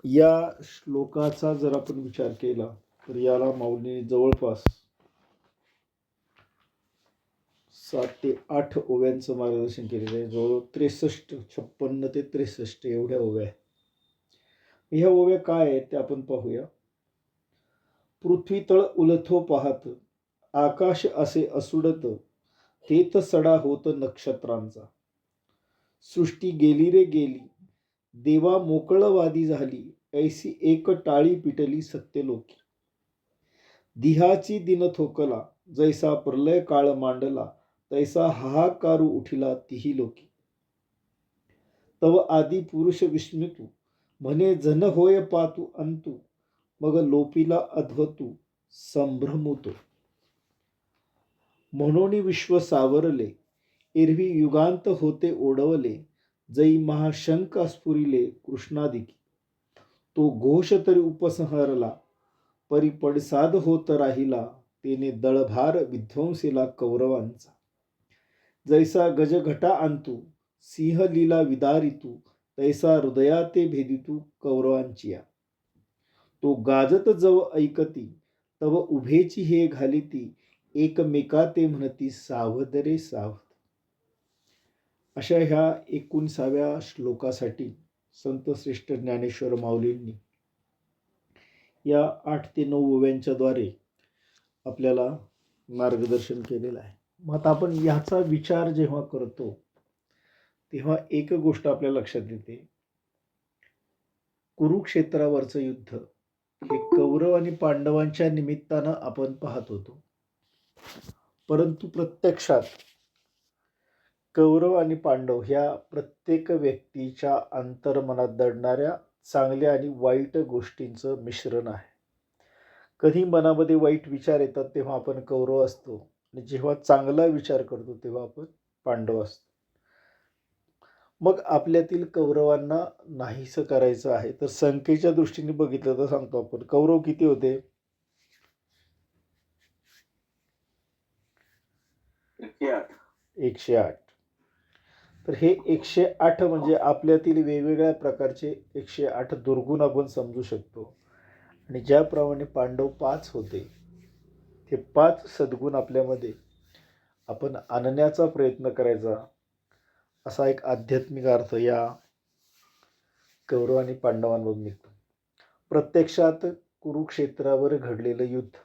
या श्लोकाचा जर आपण विचार केला तर याला माऊलीने जवळपास 7 ते 8 ओव्यांचं मार्गदर्शन केलेलं आहे. जवळ 56 ते 63 एवढ्या ओव्या आहेत. ह्या ओव्या काय आहेत ते आपण पाहूया. पृथ्वी तळ उलथो पाहत, आकाश असे असुडत, तेथ सडा होत नक्षत्रांचा. सृष्टी गेली रे गेली, देवा मोकळवादी झाली, ऐसी एक टाळी पिटली सत्यलोकी. दिहाची दिन थोकला, जैसा प्रलय काळ मांडला, तैसा हाहाकारू उठिला तिही लोकी. तव आदि पुरुष विस्मितू, म्हणे जन होय पातू अंतू, मग लोपिला अध्वतू संभ्रमुतो. म्हणून विश्व सावरले, एरवी युगांत होते ओढवले, जै महाशंक स्फुरिले कृष्णादिकी. तो घोष तरी उपसंहरला, परी पडसाद होत राहिला, तेने दळभार विध्वंसीला कौरवांचा. जैसा गजघटा आणतू, सिंह लीला विदारितू, तैसा हृदयाते भेदितू कौरवांचिया. तो गाजत जव ऐकती, तव उभेची हे घालिती, एकमेका ते म्हणती सावध रे सावध. अशा ह्या 19व्या श्लोकासाठी संत श्रेष्ठ ज्ञानेश्वर माऊलींनी या 8 ते 9 ओव्यांच्या द्वारे आपल्याला मार्गदर्शन केलेलं आहे. मग आता आपण याचा विचार जेव्हा करतो तेव्हा एक गोष्ट आपल्या लक्षात येते. कुरुक्षेत्रावरचं युद्ध हे कौरव आणि पांडवांच्या निमित्तानं आपण पाहत होतो, परंतु प्रत्यक्षात कौरव आणि पांडव ह्या प्रत्येक व्यक्तीच्या अंतर्मनात दडणाऱ्या चांगल्या आणि वाईट गोष्टींचं मिश्रण आहे. कधी मनामध्ये वाईट विचार येतात तेव्हा आपण कौरव असतो, आणि जेव्हा चांगला विचार करतो तेव्हा आपण पांडव असतो. मग आपल्यातील कौरवांना नाहीसं करायचं आहे तर संख्येच्या दृष्टीने बघितलं तर सांगतो आपण, कौरव किती होते? 108. तर हे 108 म्हणजे आपल्यातील वेगवेगळ्या प्रकारचे 108 दुर्गुण आपण समजू शकतो. आणि ज्याप्रमाणे पांडव 5 होते, ते 5 सद्गुण आपल्यामध्ये आपण आणण्याचा प्रयत्न करायचा, असा एक आध्यात्मिक अर्थ या कौरव आणि पांडवांमधून निघतो. प्रत्यक्षात कुरुक्षेत्रावर घडलेलं युद्ध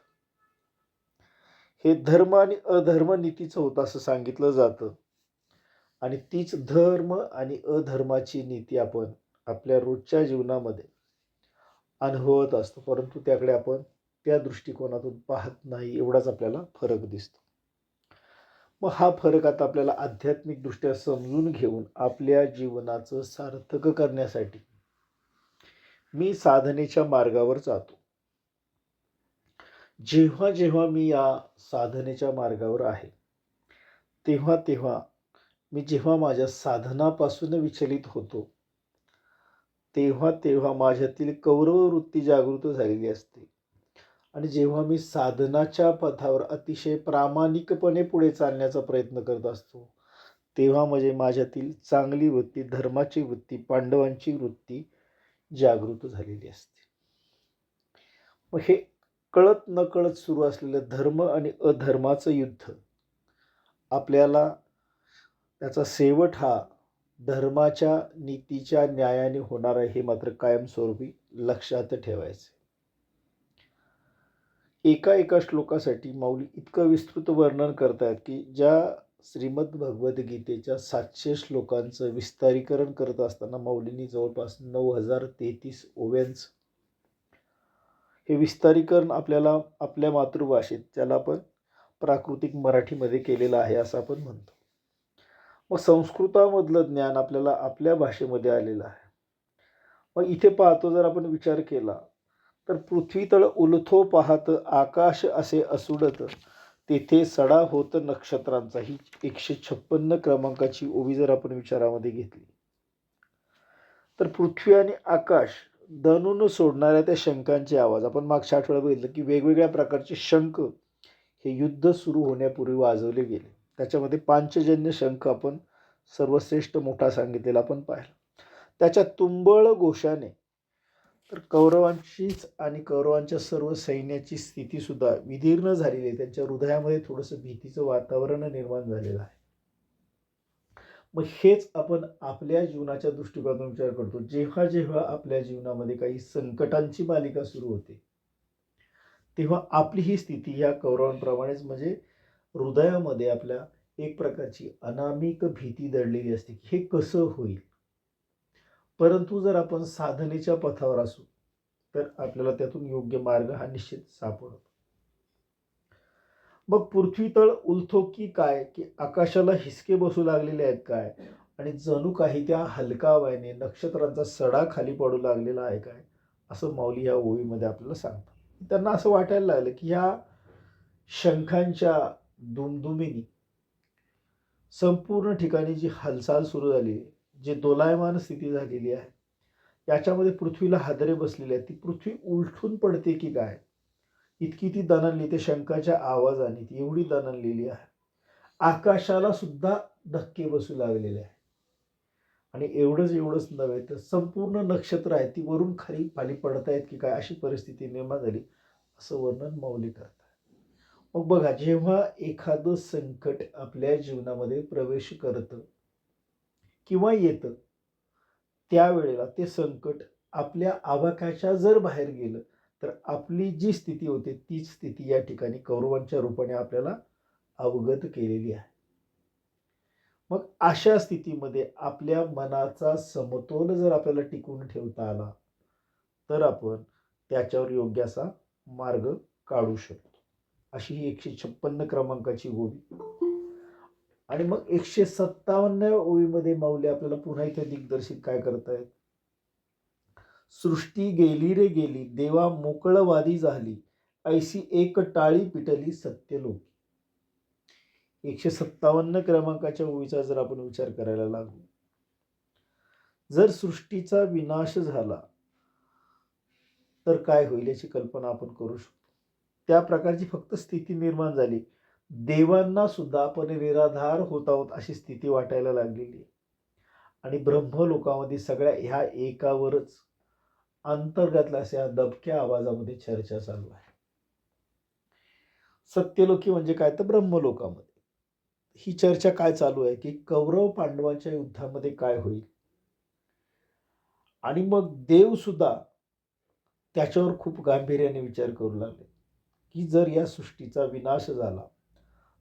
हे धर्म आणि अधर्म नीतीचं होतं असं सांगितलं जातं. आणि तीच धर्म आणि अधर्माची नीती आपण आपल्या रोजच्या जीवनामध्ये अनुभवत असतो, परंतु त्याकडे आपण त्या दृष्टिकोनातून पाहत नाही, एवढाच आपल्याला फरक दिसतो. मग हा फरक आता आपल्याला आध्यात्मिक दृष्ट्या समजून घेऊन आपल्या जीवनाचं सार्थक करण्यासाठी मी साधनेच्या मार्गावर जातो. जेव्हा जेव्हा मी या साधनेच्या मार्गावर आहे तेव्हा तेव्हा मी जेव्हा माझ्या साधनापासून विचलित होतो तेव्हा तेव्हा माझ्यातील कौरव वृत्ती जागृत झालेली असते. आणि जेव्हा मी साधनाच्या पथावर अतिशय प्रामाणिकपणे पुढे चालण्याचा प्रयत्न करत असतो तेव्हा म्हणजे माझ्यातील चांगली वृत्ती, धर्माची वृत्ती, पांडवांची वृत्ती जागृत झालेली असते. मग हे कळत नकळत सुरू असलेलं धर्म आणि अधर्माचं युद्ध आपल्याला त्याचा शेवट हा धर्माच्या नीतीच्या न्यायाने होणार आहे, हे मात्र कायमस्वरूपी लक्षात ठेवायचे. एका श्लोकासाठी माऊली इतकं विस्तृत वर्णन करतात की ज्या श्रीमद भगवद्गीतेच्या 700 श्लोकांचं विस्तारीकरण करत असताना माऊलींनी जवळपास 9033 ओव्यांचं हे विस्तारीकरण आपल्याला आपल्या मातृभाषेत, ज्याला आपण प्राकृतिक मराठीमध्ये केलेलं आहे असं आपण म्हणतो. मग संस्कृतामधलं ज्ञान आपल्याला आपल्या भाषेमध्ये आलेलं आहे. मग इथे पाहतो, जर आपण विचार केला तर पृथ्वी तळ उलथो पाहत, आकाश असे असुडत, तेथे सडा होत नक्षत्रांचा, ही 156 क्रमांकाची ओवी जर आपण विचारामध्ये घेतली तर पृथ्वी आणि आकाश दणून सोडणाऱ्या त्या शंखांचे आवाज, आपण मागच्या आठवड्यात बघितलं की वेगवेगळ्या प्रकारचे शंख हे युद्ध सुरू होण्यापूर्वी वाजवले गेले. त्याच्यामध्ये पांचजन्य शंख आपण सर्वश्रेष्ठ मोठा सांगितलेला आपण पाहिला. त्याच्या तुंबळ घोषाने तर कौरवांचीच आणि कौरवांच्या सर्व सैन्याची स्थिती सुद्धा विदीर्ण झालेली आहे. त्यांच्या हृदयामध्ये थोडंसं भीतीचं वातावरण निर्माण झालेलं आहे. मग हेच आपण आपल्या जीवनाच्या दृष्टिकोनातून विचार करतो. जेव्हा जेव्हा आपल्या जीवनामध्ये काही संकटांची मालिका सुरू होते, तेव्हा आपली ही स्थिती या कौरवांप्रमाणेच म्हणजे हृदयामध्ये आपल्या एक प्रकारची अनामिक भीती दडलेली असते की हे कसं होईल. परंतु जर आपण साधनेच्या पथावर असू तर आपल्याला त्यातून योग्य मार्ग हा निश्चित सापडतो. मग पृथ्वी तळ उलथो की काय, की आकाशाला हिसके बसू लागलेले आहेत काय, आणि जणू काही त्या हलकावाने नक्षत्रांचा सडा खाली पडू लागलेला आहे काय, असं माऊली या ओळीमध्ये आपल्याला सांगतात. त्यांना असं वाटायला लागलं की ह्या शंखांच्या दुमदुमीनी संपूर्ण ठिकाणी जी हालचाल सुरू झाली, जी दोलायमान स्थिती झालेली आहे, याच्यामध्ये पृथ्वीला हादरे बसलेले आहेत. ती पृथ्वी उलटून पडते की काय, इतकी ती दणाणली, ते शंखाच्या आवाजाने ती एवढी दणाणलेली आहे. आकाशाला सुद्धा धक्के बसू लागलेले आहे. आणि एवढंच नव्हे तर संपूर्ण नक्षत्र आहेत ती वरून खाली पडत आहेत की काय, अशी परिस्थिती निर्माण झाली, असं वर्णन माऊली करतात. मग बघा, जेव्हा एखादं संकट आपल्या जीवनामध्ये प्रवेश करतं किंवा येतं, त्यावेळेला ते संकट आपल्या आवाक्याच्या जर बाहेर गेलं तर आपली जी स्थिती होते तीच स्थिती या ठिकाणी कौरवांच्या रूपाने आपल्याला अवगत केलेली आहे. मग अशा स्थितीमध्ये आपल्या मनाचा समतोल जर आपल्याला टिकवून ठेवता आला तर आपण त्याच्यावर योग्य असा मार्ग काढू शकतो. अशी ही 156 क्रमांकाची ओवी. आणि मग 157व्या ओवीमध्ये माऊली आपल्याला पुन्हा इथे दिग्दर्शित काय करतायत. सृष्टी गेली रे गेली, देवा मोकळवादी झाली, ऐशी एक टाळी पिटली सत्यलोकी. 157 क्रमांकाच्या ओवीचा जर आपण विचार करायला लागलो, जर सृष्टीचा विनाश झाला तर काय होईल याची कल्पना आपण करू शकतो. त्या प्रकारची फक्त स्थिती निर्माण झाली. देवांना सुद्धा आपण निराधार होत आहोत अशी स्थिती वाटायला लागलेली. आणि ब्रह्मलोकामध्ये सगळ्या ह्या एकावरच अंतर्गतल्या अशा दबक्या आवाजामध्ये चर्चा चालू आहे. सत्यलोकी म्हणजे काय, तर ब्रह्मलोकामध्ये ही चर्चा काय चालू आहे की कौरव पांडवांच्या युद्धामध्ये काय होईल. आणि मग देव सुद्धा त्याच्यावर खूप गांभीर्याने विचार करू लागले की जर या सृष्टीचा विनाश झाला,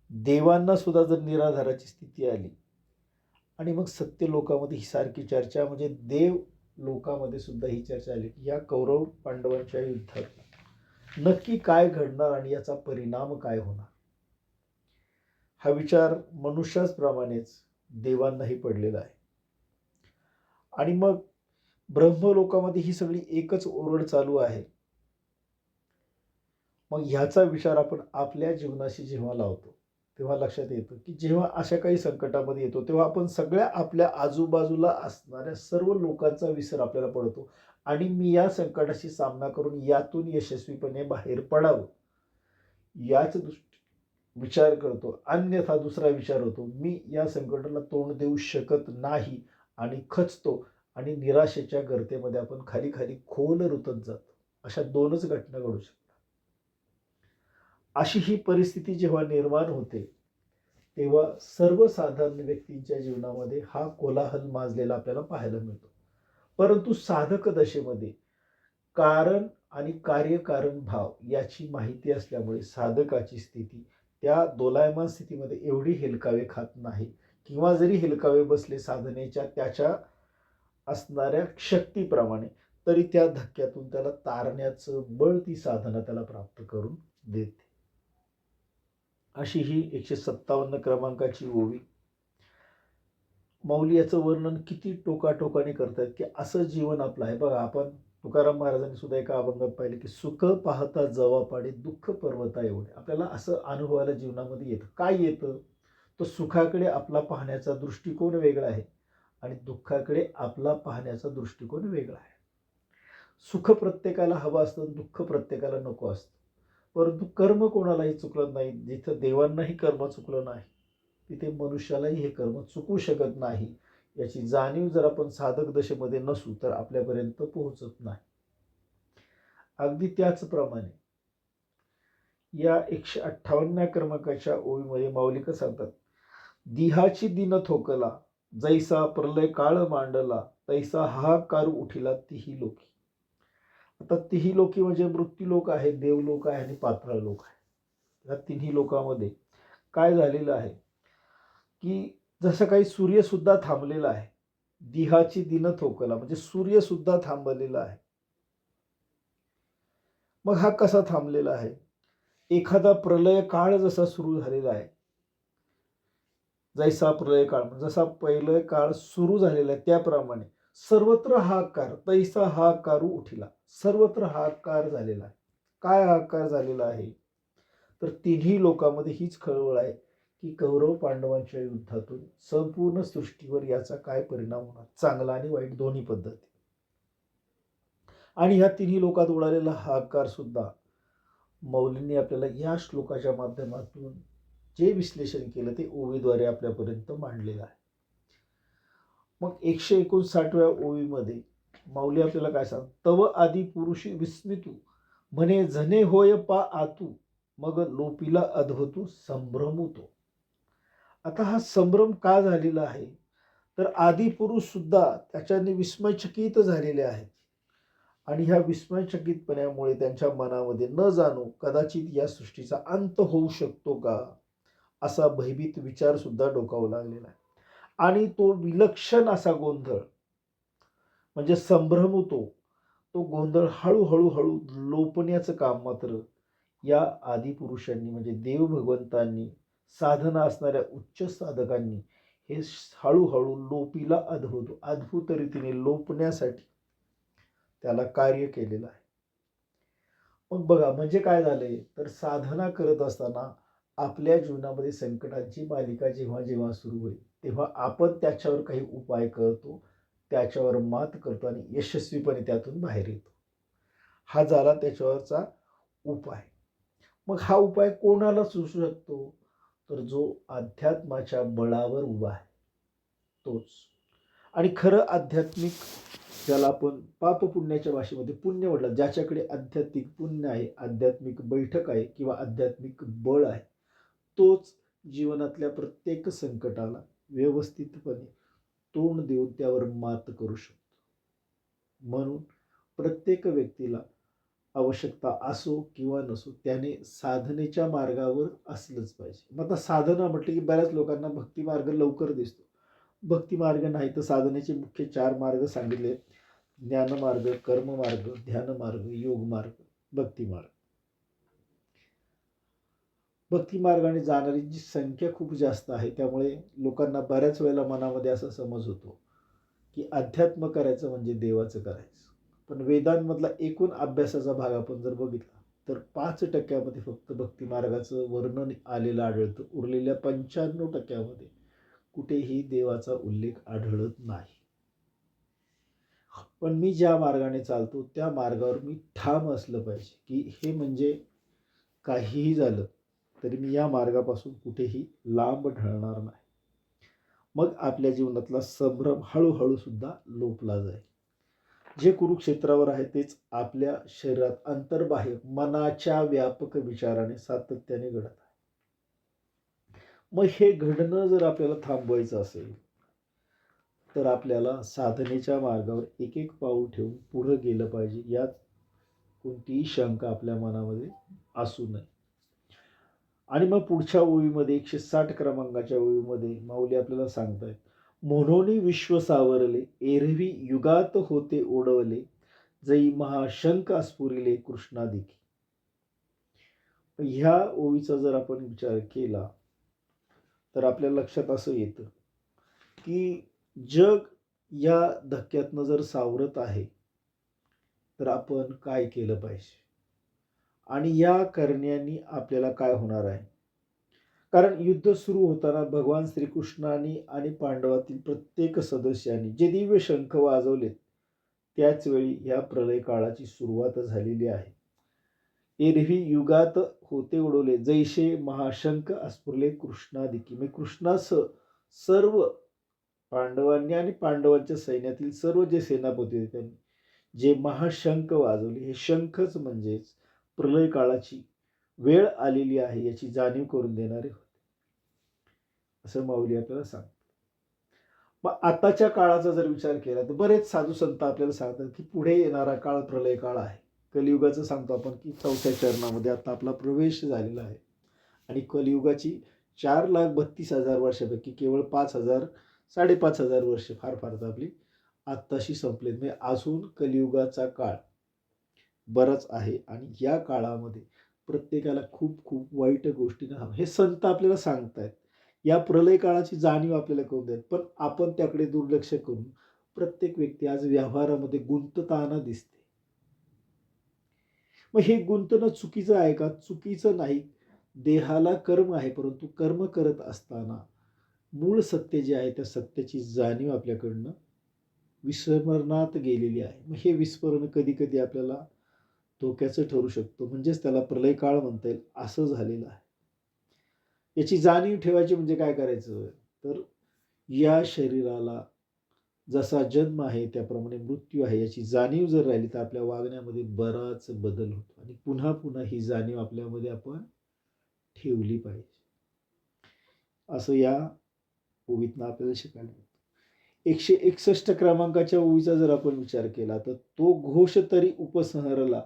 देवांना सुद्धा जर निराधाराची स्थिती आली, आणि मग सत्य लोकामध्ये ही सारखी चर्चा म्हणजे देव लोकामध्ये सुद्धा ही चर्चा आली की या कौरव पांडवांच्या युद्धात नक्की काय घडणार आणि याचा परिणाम काय होणार. हा विचार मनुष्याच प्रमाणेच देवांनाही पडलेला आहे. आणि मग ब्रह्मलोकामध्ये ही सगळी एकच ओरड चालू आहे. मग ह्याचा विचार आपण आपल्या जीवनाशी जेव्हा लावतो तेव्हा लक्षात येतं की जेव्हा अशा काही संकटामध्ये येतो तेव्हा आपण सगळ्या आपल्या आजूबाजूला असणाऱ्या सर्व लोकांचा विसर आपल्याला पडतो आणि मी या संकटाशी सामना करून यातून यशस्वीपणे बाहेर पडावं याच विचार करतो. अन्यथा दुसरा विचार होतो, मी या संकटाला तोंड देऊ शकत नाही आणि खचतो आणि निराशेच्या गर्तेमध्ये आपण खाली खाली खोल रुतत जातो. अशा दोनच घटना घडू शकतात. अशी ही परिस्थिती जेव्हा निर्माण होते तेव्हा सर्वसाधारण व्यक्तींच्या जीवनामध्ये हा कोलाहल माजलेला आपल्याला पाहायला मिळतो. परंतु साधक दशेमध्ये कारण आणि कार्यकारण भाव याची माहिती असल्यामुळे साधकाची स्थिती त्या दोलायमान स्थितीमध्ये एवढी हेलकावे खात नाही, किंवा जरी हेलकावे बसले साधनेच्या त्याच्या असणाऱ्या शक्तीप्रमाणे तरी त्या धक्क्यातून त्याला तारण्याचं बळ ती साधना त्याला प्राप्त करून देते. अशी ही 157 क्रमांकाची ओवी. माऊली याचं वर्णन किती टोकाटोकाने करतात की असं जीवन आपलं आहे. बघा, आपण तुकाराम महाराजांनी सुद्धा एका अभंगात पाहिले की सुख पाहता जवा पाडे दुःख पर्वता एवढे. आपल्याला असं अनुभवाला जीवनामध्ये येतं. काय येतं, तर सुखाकडे आपला पाहण्याचा दृष्टिकोन वेगळा आहे आणि दुःखाकडे आपला पाहण्याचा दृष्टिकोन वेगळा आहे. सुख प्रत्येकाला हवं असतं, दुःख प्रत्येकाला नको असतं. परंतु कर्म कोणालाही चुकलं नाही. जिथं देवांनाही कर्म चुकलं नाही तिथे मनुष्यालाही हे कर्म चुकू शकत नाही. याची जाणीव जर आपण साधक दशेमध्ये नसू तर आपल्यापर्यंत पोहोचत नाही. अगदी त्याचप्रमाणे या 158 क्रमांकाच्या ओळीमध्ये माऊली कसं सांगतात, दिहाची दिन थोकला, जैसा प्रलय काळ मांडला, तैसा हाहाकार उठिला तिही लोकी. आता तिही लोकी म्हणजे मृत्यू लोक आहे, देवलोक आहे आणि पाताळ लोक आहे. या तिन्ही लोकांमध्ये काय झालेलं आहे की जसं काही सूर्य सुद्धा थांबलेला आहे. दिहाची दिन थोकला म्हणजे सूर्य सुद्धा थांबलेला आहे. मग हा कसा थांबलेला आहे? एखादा प्रलय काळ जसा सुरू झालेला आहे, जैसा प्रलय काळ जसा प्रलय काळ सुरू झालेला आहे त्याप्रमाणे सर्वत्र हाहाकार, तैसा हाहाकार उठिला, सर्वत्र हाहाकार झालेला आहे. काय हाहाकार झालेला आहे? तर तिन्ही लोकांमध्ये हीच खळबळ आहे की कौरव पांडवांच्या युद्धातून संपूर्ण सृष्टीवर याचा काय परिणाम होणार, चांगला आणि वाईट दोन्ही पद्धती. आणि ह्या तिन्ही लोकात उडालेला हाहाकार सुद्धा मौलींनी आपल्याला या श्लोकाच्या माध्यमातून जे विश्लेषण केलं ते ओवीद्वारे आपल्यापर्यंत मांडलेलं आहे. मग 159व्या ओवीमध्ये माऊली आपल्याला काय सांग, तव आदी पुरुषी विस्मितू म्हणे झने होय पा आतू, मग लोपिला अद्भुतू संभ्रमतो. आता हा संभ्रम का झालेला आहे? तर आदी पुरुष सुद्धा त्याच्याने विस्मयचकित झालेले आहेत. आणि ह्या विस्मयचकितपणामुळे त्यांच्या मनामध्ये न जाणू कदाचित या सृष्टीचा अंत होऊ शकतो का, असा भयभीत विचार सुद्धा डोकावू लागलेला आहे. आणि तो विलक्षण असा गोंधळ म्हणजे संभ्रम होतो, तो गोंधळ हळूहळू हळू लोपण्याचं काम मात्र या आदिपुरुषांनी म्हणजे देव भगवंतांनी, साधना असणाऱ्या उच्च साधकांनी हे हळूहळू लोपीला अद्भुत रीतीने लोपण्यासाठी त्याला कार्य केलेलं आहे. मग बघा म्हणजे काय झालंय, तर साधना करत असताना आपल्या जीवनामध्ये संकटांची मालिका जेव्हा जेव्हा सुरू होईल तेव्हा आपण त्याच्यावर काही उपाय करतो, त्याच्यावर मात करतो आणि यशस्वीपणे त्यातून बाहेर येतो. हा झाला त्याच्यावरचा उपाय. मग हा उपाय कोणाला सुचू शकतो? तर जो अध्यात्माच्या बळावर उभा आहे तोच. आणि खरं आध्यात्मिक ज्याला आपण पाप पुण्याच्या भाषेमध्ये पुण्य म्हटलं, ज्याच्याकडे आध्यात्मिक पुण्य आहे, आध्यात्मिक बैठक आहे किंवा आध्यात्मिक बळ आहे, तोच जीवनातल्या प्रत्येक संकटाला व्यवस्थितपणे तोंड देऊन त्यावर मात करू शकतो. म्हणून प्रत्येक व्यक्तीला आवश्यकता असो किंवा नसो त्याने साधनेच्या मार्गावर असलंच पाहिजे. मग आता साधना म्हटलं की बऱ्याच लोकांना भक्ती मार्ग लवकर दिसतो. भक्ती मार्ग नाही तर साधनेचे मुख्य 4 मार्ग सांगितले: ज्ञानमार्ग, कर्ममार्ग, ध्यानमार्ग, योगमार्ग, भक्तिमार्ग. भक्तिमार्गाने जाणाऱ्यांची संख्या खूप जास्त आहे, त्यामुळे लोकांना बऱ्याच वेळेला मनामध्ये असा समज होतो की अध्यात्म करायचं म्हणजे देवाचं करायचं. पण वेदांमधला एकूण अभ्यासाचा भाग आपण जर बघितला तर 5% फक्त भक्तिमार्गाचं वर्णन आलेलं आढळतं. उरलेल्या 95% कुठेही देवाचा उल्लेख आढळत नाही. पण मी ज्या मार्गाने चालतो त्या मार्गावर मी ठाम असलं पाहिजे की हे म्हणजे काहीही झालं तरी मी या मार्गापासून कुठेही लांब ढळणार नाही. मग आपल्या जीवनातला संभ्रम हळूहळू सुद्धा लोपला जाईल. जे कुरुक्षेत्रावर आहे तेच आपल्या शरीरात अंतर्बाह्य मनाच्या व्यापक विचाराने सातत्याने घडत आहे. मग हे घडणं जर आपल्याला थांबवायचं असेल तर आपल्याला साधनेच्या मार्गावर एक एक पाऊल ठेवून पुढे गेलं पाहिजे, यात कोणतीही शंका आपल्या मनामध्ये असू नये. आणि मग पुढच्या ओळीमध्ये 160 क्रमांकाच्या ओळीमध्ये माऊली आपल्याला सांगतायत: म्हणून विश्व सावरले, एरवी युगात होते ओढवले, जै महाशंक स्फुरिले कृष्णादिकी. ह्या ओळीचा जर आपण विचार केला तर आपल्या लक्षात असं येतं की जग या धक्क्यातनं जर सावरत आहे तर आपण काय केलं पाहिजे आणि या करण्याने आपल्याला काय होणार आहे. कारण युद्ध सुरू होताना भगवान श्रीकृष्णाने आणि पांडवातील प्रत्येक सदस्यांनी जे दिव्य शंख वाजवलेत त्याच वेळी या प्रलय काळाची सुरुवात झालेली आहे. एरवी युगात होते उडवले, जैसे महाशंख स्फुरले कृष्णादिकी. म्हणजे कृष्णासह सर्व पांडवांनी आणि पांडवांच्या सैन्यातील सर्व जे सेनापती होते त्यांनी जे महाशंख वाजवले, हे शंखच म्हणजेच प्रलय काळाची वेळ आलेली आहे याची जाणीव करून देणारे होते, असं माऊली आपल्याला सांगतात. मग आताच्या काळाचा जर विचार केला तर बरेच साधू संत आपल्याला सांगतात की पुढे येणारा काळ प्रलय काळ आहे. कलियुगाचं सांगतो आपण की 4थ्या चरणामध्ये आता आपला प्रवेश झालेला आहे आणि कलियुगाची 4,32,000 वर्षापैकी केवळ 5,000 5,500 वर्ष फार फार तर आपली आत्ताशी संपलेत. म्हणजे अजून कलियुगाचा काळ बराच आहे आणि या काळामध्ये प्रत्येकाला खूप खूप वाईट गोष्टींना हे संत आपल्याला सांगतायत. या प्रलय काळाची जाणीव आपल्याला करून देत, पण आपण त्याकडे दुर्लक्ष करून प्रत्येक व्यक्ती आज व्यवहारामध्ये गुंतताना दिसते. मग हे गुंतणं चुकीचं आहे का? चुकीचं नाही. देहाला कर्म आहे, परंतु कर्म करत असताना मूळ सत्य जे आहे त्या सत्याची जाणीव आपल्याकडनं विस्मरणात गेलेली आहे. मग हे विस्मरण कधी कधी आपल्याला धोक्याचं ठरू शकतो, म्हणजेच त्याला प्रलय काळ म्हणता येईल, असं झालेलं आहे. याची जाणीव ठेवायची म्हणजे काय करायचं, तर या शरीराला जसा जन्म आहे त्याप्रमाणे मृत्यू आहे याची जाणीव जर राहिली तर आपल्या वागण्यामध्ये बराच बदल होतो आणि पुन्हा पुन्हा ही जाणीव आपल्यामध्ये आपण ठेवली पाहिजे, असं या ओवीतनं आपल्याला शिकायला मिळतं. 161 क्रमांकाच्या ओवीचा जर आपण विचार केला तर तो घोष तरी उपसंहरला,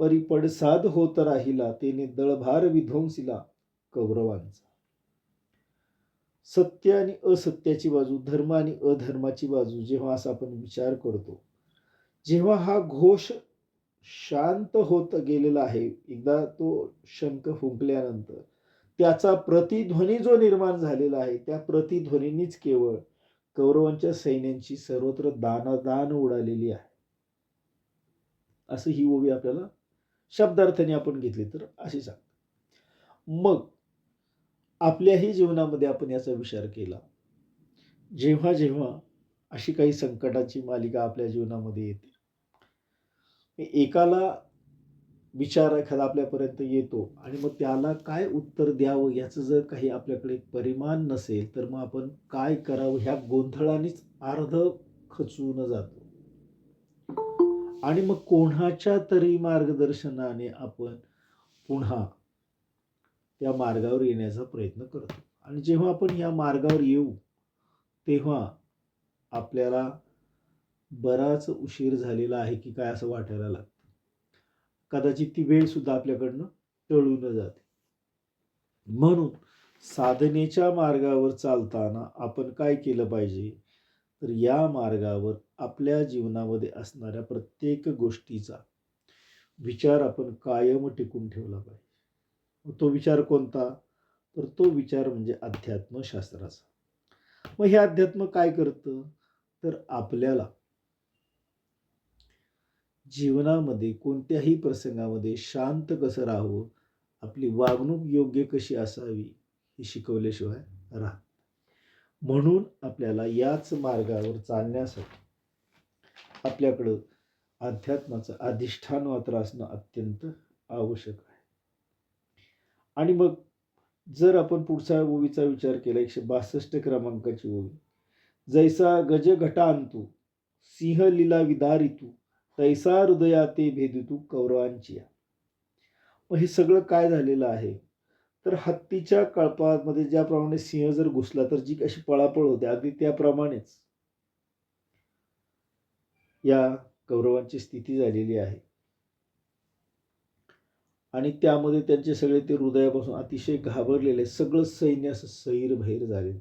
परी पडसाद होत राहिला, तेने दळभार विध्वंसिला कौरवांचा. सत्य आणि असत्याची बाजू, धर्म आणि अधर्माची बाजू जेव्हा असा आपण विचार करतो, जेव्हा हा घोष शांत होत गेलेला आहे, एकदा तो शंख फुंकल्यानंतर त्याचा प्रतिध्वनी जो निर्माण झालेला आहे त्या प्रतिध्वनीनीच केवळ कौरवांच्या सैन्यांची सर्वत्र दानादान उडालेली आहे, असं ही ओवी आपल्याला शब्दार्थाने आपण घेतली तर अशी सांग. मग आपल्याही जीवनामध्ये आपण याचा विचार केला, जेव्हा जेव्हा अशी काही संकटाची मालिका आपल्या जीवनामध्ये येते, एकाला विचार एखादा आपल्यापर्यंत येतो आणि मग त्याला काय उत्तर द्यावं याचं जर काही आपल्याकडे परिमाण नसेल तर मग आपण काय करावं ह्या गोंधळानेच अर्ध खचून जातो आणि मग कोणाच्या तरी मार्गदर्शनाने आपण पुन्हा त्या मार्गावर येण्याचा प्रयत्न करतो. आणि जेव्हा आपण या मार्गावर येऊ तेव्हा आपल्याला बराच उशीर झालेला आहे की काय असं वाटायला लागतं. कदाचित ती वेळ सुद्धा आपल्याकडनं टळून जाते. म्हणून साधनेच्या मार्गावर चालताना आपण काय केलं पाहिजे, तर या मार्गावर आपल्या जीवनामध्ये असणाऱ्या प्रत्येक गोष्टीचा विचार आपण कायम टिकून ठेवला पाहिजे. तो विचार कोणता, तर तो विचार म्हणजे अध्यात्मशास्त्राचा. मग हे अध्यात्म काय करतं, तर आपल्याला जीवनामध्ये कोणत्याही प्रसंगामध्ये शांत कसं राहावं, आपली वागणूक योग्य कशी असावी हे शिकवल्याशिवाय राहत. म्हणून आपल्याला याच मार्गावर चालण्यासाठी आपल्याकडं अध्यात्माचं अधिष्ठान मात्र असणं अत्यंत आवश्यक आहे. आणि मग जर आपण पुढच्या ओवीचा विचार केला, 162 क्रमांकाची ओवी, जैसा गज घटांतू सिंह लीला विदारितू, तैसा हृदयाते भेदितू कौरवांची. मग हे सगळं काय झालेलं आहे, तर हत्तीच्या कळपामध्ये ज्याप्रमाणे सिंह जर घुसला तर जी अशी पळापळ होते, अगदी त्याप्रमाणेच या कौरवांची स्थिती झालेली आहे. आणि त्यामध्ये त्यांचे सगळे ते हृदयापासून अतिशय घाबरलेले सगळं सैन्य असं सैरभैर झालेलं.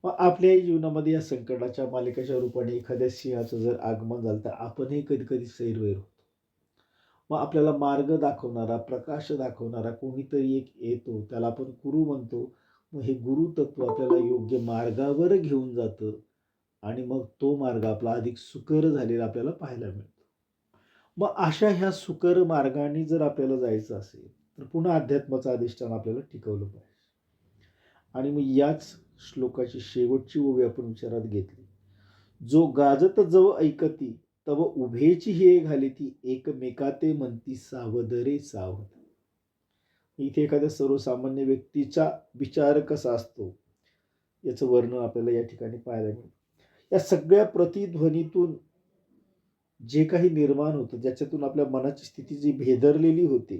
मग आपल्याही जीवनामध्ये या संकटाच्या मालिकेच्या रूपाने एखाद्या सिंहाचं जर आगमन झालं तर आपणही कधी कधी सैरभैर होतो. मग आपल्याला मार्ग दाखवणारा, प्रकाश दाखवणारा कोणीतरी एक येतो, त्याला आपण गुरु म्हणतो. मग हे गुरु तत्व आपल्याला योग्य मार्गावर घेऊन जातं आणि मग तो मार्ग आपला अधिक सुकर झालेला आपल्याला पाहायला मिळतो. मग अशा ह्या सुकर मार्गाने जर आपल्याला जायचं असेल तर पुन्हा अध्यात्माचं अधिष्ठान आपल्याला टिकवलं पाहिजे. आणि मग याच श्लोकाची शेवटची ओवी आपण विचारात घेतली, जो गाजत जव ऐकती तव उभेची हे घाली ती, एकमेकाते म्हणती सावध रे सावध. इथे एखाद्या सर्वसामान्य व्यक्तीचा विचार कसा असतो याचं वर्णन आपल्याला या ठिकाणी पाहायला मिळतं. या सगळ्या प्रतिध्वनीतून जे काही निर्माण होतं, ज्याच्यातून आपल्या मनाची स्थिती जी भेदरलेली होती,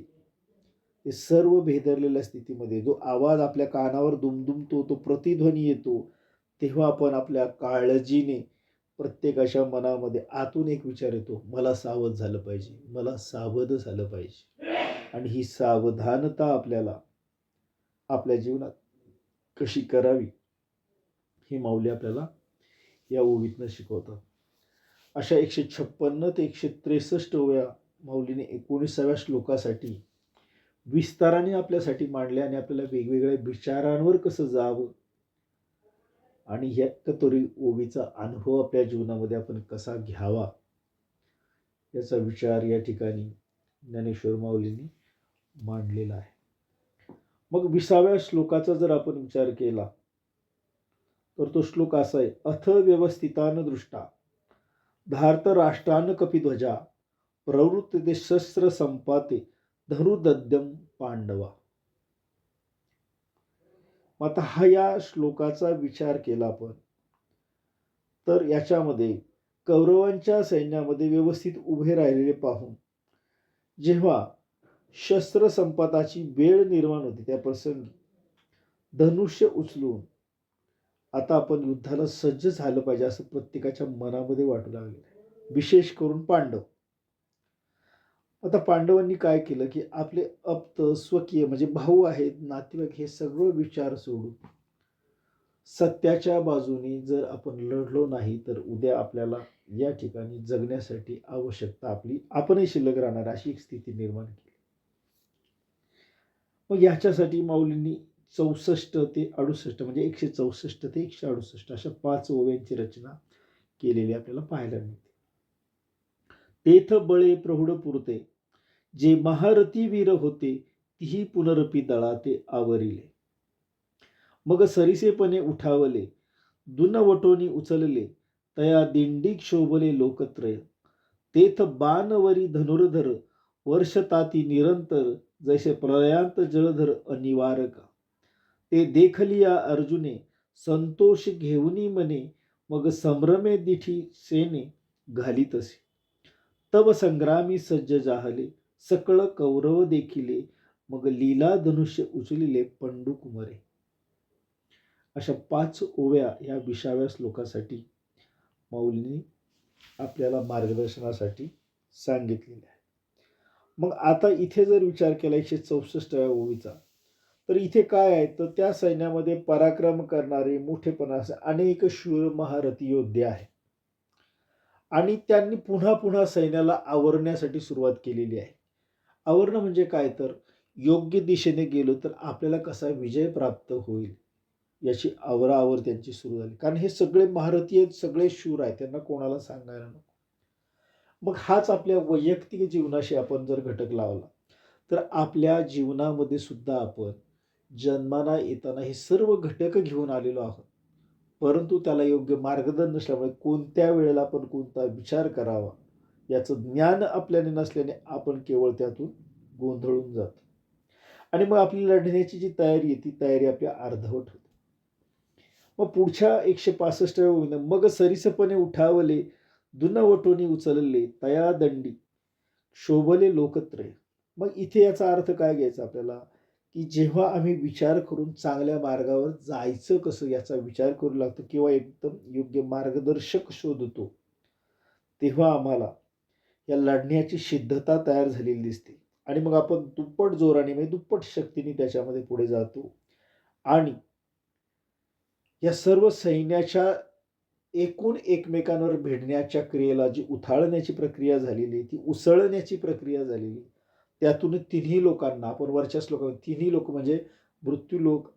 ते सर्व भेदरलेल्या स्थितीमध्ये जो आवाज आपल्या कानावर दुमदुमतो, तो प्रतिध्वनी येतो, तेव्हा आपण आपल्या काळजीने प्रत्येकाच्या मनामध्ये आतून एक विचार येतो, मला सावध झालं पाहिजे, मला सावध झालं पाहिजे. आणि ही सावधानता आपल्याला आपल्या जीवनात कशी करावी ही माऊली आपल्याला या ओवीतनं शिकवतात. अशा 156 ते 163 ओव्या माऊलीने 19व्या श्लोकासाठी विस्ताराने आपल्यासाठी मांडल्या आणि आपल्याला वेगवेगळ्या विचारांवर कसं जावं आणि ह्या कतोरी ओवीचा अनुभव आपल्या जीवनामध्ये आपण कसा घ्यावा याचा विचार या ठिकाणी ज्ञानेश्वर माऊलींनी मांडलेला आहे. मग 20व्या श्लोकाचा जर आपण विचार केला तर तो श्लोक असा आहे, अथ व्यवस्थितान दृष्टा धार्त राष्ट्रान कपिध्वजा प्रवृत्ते शस्त्र संपाते धनुर्दद्यम पांडवा. आता हा या श्लोकाचा विचार केला आपण तर याच्यामध्ये कौरवांच्या सैन्यामध्ये व्यवस्थित उभे राहिलेले पाहून जेव्हा शस्त्र संपाताची वेळ निर्माण होते त्या प्रसंगी धनुष्य उचलून आता आपण युद्धाला सज्ज झालं पाहिजे असं प्रत्येकाच्या मनामध्ये वाटू लागले, विशेष करून पांडव. आता पांडवांनी काय केलं की आपले अप्त स्वकीय म्हणजे भाऊ आहेत, नातेवाईक, हे सगळं विचार सोडून सत्याच्या बाजूने जर आपण लढलो नाही तर उद्या आपल्याला या ठिकाणी जगण्यासाठी आवश्यकता आपणही शिल्लक राहणार अशी एक स्थिती निर्माण केली. मग याच्यासाठी माऊलींनी 64 ते 68 म्हणजे 164 ते 168 अशा 5 ओव्यांची रचना केलेली आपल्याला पाहायला मिळते. तेथ बळे प्रौढ पुरते जे महारथी वीर होते तीही पुनरपी दळाते आवरिले. मग सरिसेपणे उठावले दुनवटोनी उचलले तया दिंडी शोभले लोकत्रय. तेथ बाणवरी धनुर्धर वर्षताती निरंतर जैसे प्रलयांत जलधर अनिवारक. ते देखलिया अर्जुने संतोष घेऊनी मने मग संभ्रमे दिठी सेने घालीतसे. तव संग्रामी सज्ज जाहले सकळ कौरव देखिले मग लीला धनुष्य उचलिले पंडू कुमरे. अशा 5 ओव्या या 20व्या श्लोकासाठी माऊलींनी आपल्याला मार्गदर्शनासाठी सांगितलेल्या आहे. मग आता इथे जर विचार केला 164व्या ओवीचा तर इथे काय आहे तर त्या सैन्यामध्ये पराक्रम करणारे मोठेपणा अनेक शूर महारथी योद्धे आहेत आणि त्यांनी पुन्हा पुन्हा सैन्याला आवरण्यासाठी सुरुवात केलेली आहे. आवरणं म्हणजे काय तर योग्य दिशेने गेलो तर आपल्याला कसा विजय प्राप्त होईल याची आवराआवर त्यांची सुरू झाली. कारण हे सगळे महारथी आहेत, सगळे शूर आहेत, त्यांना कोणाला सांगायला नको. मग हाच आपल्या वैयक्तिक जीवनाशी आपण जर घटक लावला तर आपल्या जीवनामध्ये सुद्धा आपण जन्माला येताना हे सर्व घटक घेऊन आलेलो आहोत, परंतु त्याला योग्य मार्गदर्शन नसल्यामुळे कोणत्या वेळेला आपण कोणता विचार करावा याचं ज्ञान आपल्याने नसल्याने आपण केवळ त्यातून गोंधळून जातो आणि मग आपली लढण्याची जी तयारी आहे ती तयारी आपल्या अर्धवट होते. मग पुढच्या 165व्या ओवीनं मग सरिसपणे उठावले दुनवटोनी उचलले तया दंडी शोभले लोकत्रय. मग इथे याचा अर्थ काय घ्यायचा आपल्याला की जेव्हा आम्ही विचार करून चांगल्या मार्गावर जायचं कसं याचा विचार करू लागतो किंवा एकदम योग्य मार्गदर्शक शोधतो तेव्हा आम्हाला या लढण्याची सिद्धता तयार झालेली दिसते आणि मग आपण दुप्पट जोराने म्हणजे दुप्पट शक्तीने त्याच्यामध्ये पुढे जातो आणि या सर्व सैन्याच्या एकूण एकमेकांवर भिडण्याच्या क्रियेला जी उथाळण्याची प्रक्रिया झालेली ती उसळण्याची प्रक्रिया झालेली त्यातून तिन्ही लोकांना आपण वरच्या श्लोकामध्ये तिन्ही लोक म्हणजे मृत्यूलोक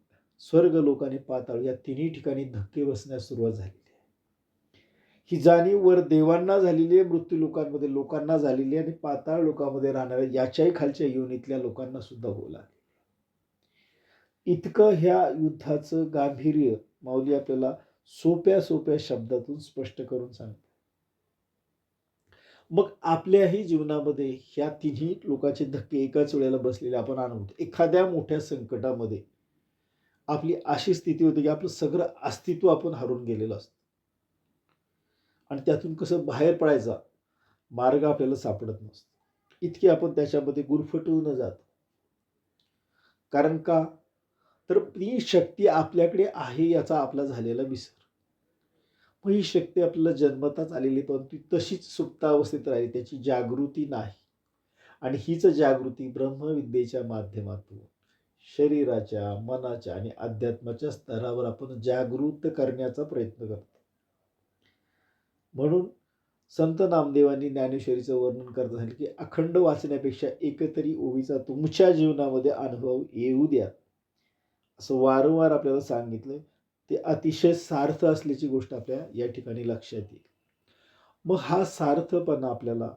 स्वर्गलोक आणि पाताळ या तिन्ही ठिकाणी धक्के बसण्यास सुरुवात झालेली आहे. ही जाणीव वर देवांना झालेली आहे, मृत्यू लोकांमध्ये लोकांना झालेली आहे आणि पाताळ लोकांमध्ये राहणाऱ्या याच्याही खालच्या योनीतल्या लोकांना सुद्धा होऊ लागले. इतकं ह्या युद्धाचं गांभीर्य माऊली आपल्याला सोप्या सोप्या शब्दातून स्पष्ट करून सांगते. मग आपल्याही जीवनामध्ये ह्या तिन्ही लोकांचे धक्के एकाच वेळेला बसलेले आपण अनुभवतो. एखाद्या मोठ्या संकटामध्ये आपली अशी स्थिती होती की आपलं सगळं अस्तित्व आपण हरून गेलेलं असतं आणि त्यातून कसं बाहेर पडायचं मार्ग आपल्याला सापडत नसतो. इतकी आपण त्याच्यामध्ये गुरफटून जातो. कारण का? तर ती शक्ती आपल्याकडे आहे याचा आपला झालेला विसर. मग ही शक्ती आपल्याला जन्मताच आलेली, परंतु ती तशीच सुप्तावस्थेत राहिली, त्याची जागृती नाही. आणि हीच जागृती ब्रह्मविद्येच्या माध्यमातून शरीराच्या, मनाच्या आणि अध्यात्माच्या स्तरावर आपण जागृत करण्याचा प्रयत्न करतो. म्हणून संत नामदेवांनी ज्ञानेश्वरीचं वर्णन करत सांगितलं की अखंड वाचण्यापेक्षा एकतरी ओवीचा तुमच्या जीवनामध्ये अनुभव येऊ द्या, असं वारंवार आपल्याला सांगितलं. ते अतिशय सार्थ असल्याची गोष्ट आपल्या या ठिकाणी लक्षात येईल. मग हा सार्थपणा आपल्याला